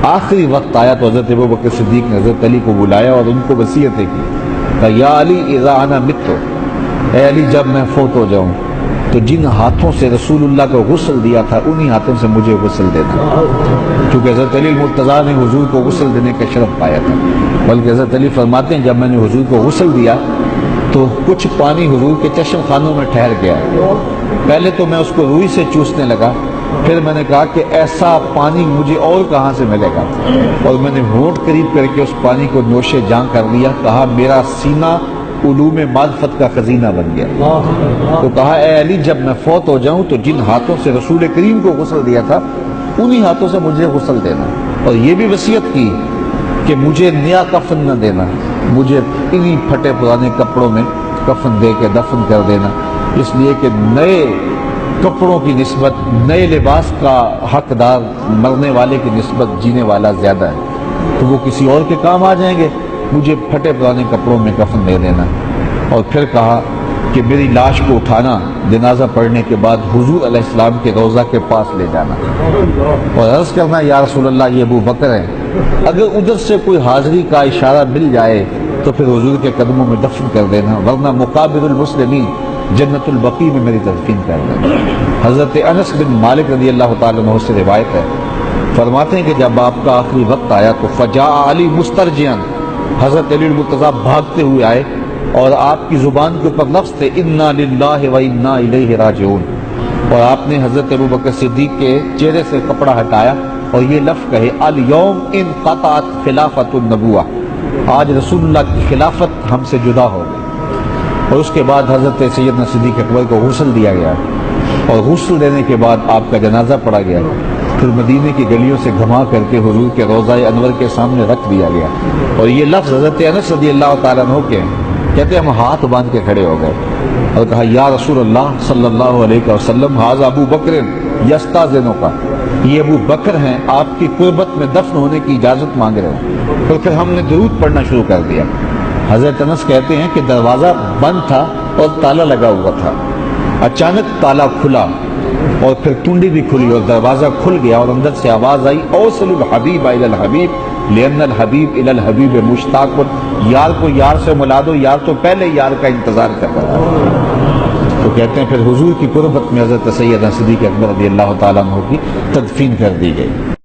آخری وقت آیا تو حضرت ابوبکر صدیق نے حضرت علی کو بلایا اور ان کو وصیتیں کی کہ یا علی اذا انا مت، اے علی جب میں فوت ہو جاؤں تو جن ہاتھوں سے رسول اللہ کو غسل دیا تھا انہی ہاتھوں سے مجھے غسل دینا، کیونکہ حضرت علی المرتضیٰ نے حضور کو غسل دینے کا شرف پایا تھا۔ بلکہ حضرت علی فرماتے ہیں جب میں نے حضور کو غسل دیا تو کچھ پانی حضور کے چشم خانوں میں ٹھہر گیا، پہلے تو میں اس کو روئی سے چوسنے لگا، پھر میں نے کہا کہ ایسا پانی مجھے اور کہاں سے ملے گا، اور میں نے ہونٹ قریب کر کے اس پانی کو نوش جاں کر لیا، کہا میرا سینہ علوم معرفت کا خزینہ بن گیا۔ تو کہا اے علی جب میں فوت ہو جاؤں تو جن ہاتھوں سے رسول کریم کو غسل دیا تھا انہی ہاتھوں سے مجھے غسل دینا، اور یہ بھی وصیت کی کہ مجھے نیا کفن نہ دینا، مجھے انہی پھٹے پرانے کپڑوں میں کفن دے کے دفن کر دینا، اس لیے کہ نئے کپڑوں کی نسبت نئے لباس کا حقدار مرنے والے کی نسبت جینے والا زیادہ ہے، تو وہ کسی اور کے کام آ جائیں گے، مجھے پھٹے پرانے کپڑوں میں کفن دے دینا۔ اور پھر کہا کہ میری لاش کو اٹھانا جنازہ پڑھنے کے بعد حضور علیہ السلام کے روضہ کے پاس لے جانا اور عرض کرنا یا رسول اللہ یہ ابو بکر ہیں، اگر ادھر سے کوئی حاضری کا اشارہ مل جائے تو پھر حضور کے قدموں میں دفن کر دینا، ورنہ مقابر المسلمین جنت البقیع میں میری تدفین کر دینا۔ حضرت انس بن مالک رضی اللہ تعالیٰ عنہ سے روایت ہے، فرماتے ہیں کہ جب آپ کا آخری وقت آیا تو فجاء علی مسترجعاً، حضرت علی المرتضیٰ بھاگتے ہوئے آئے اور آپ کی زبان کے اوپر لفظ تھے انا للہ و انا الیہ راجعون، اور آپ نے حضرت ابوبکر صدیق کے چہرے سے کپڑا ہٹایا اور یہ لفظ کہے الیوم انقطعت خلافت النبوہ، آج رسول اللہ کی خلافت ہم سے جدا ہو گئی۔ اور اس کے بعد حضرت سیدنا صدیق اکبر کو غسل دیا گیا، اور غسل دینے کے بعد آپ کا جنازہ پڑھا گیا، پھر مدینے کی گلیوں سے گھما کر کے حضور کے روضہ انور کے سامنے رکھ دیا گیا، اور یہ لفظ حضرت انس رضی اللہ تعالیٰ عنہ کے کہتے ہیں ہم ہاتھ باندھ کے کھڑے ہو گئے اور کہا یا رسول اللہ صلی اللہ علیہ وسلم ھذا ابو بکر یستاذنک، یہ ابو بکر ہیں آپ کی قربت میں دفن ہونے کی اجازت مانگ رہے ہیں۔ پھر ہم نے درود پڑھنا شروع کر دیا۔ حضرت انس کہتے ہیں کہ دروازہ بند تھا اور تالا لگا ہوا تھا، اچانک تالا کھلا اور پھر کنڈی بھی کھلی اور دروازہ کھل گیا، اور اندر سے آواز آئی اوصل الحبیب الی الحبیب لأن الحبیب الی الحبیب مشتاق، یار کو یار سے ملا دو، یار تو پہلے یار کا انتظار کر رہا ہے۔ تو کہتے ہیں پھر حضور کی قربت میں حضرت سیدنا صدیق اکبر رضی اللہ تعالیٰ عنہ کی تدفین کر دی گئی۔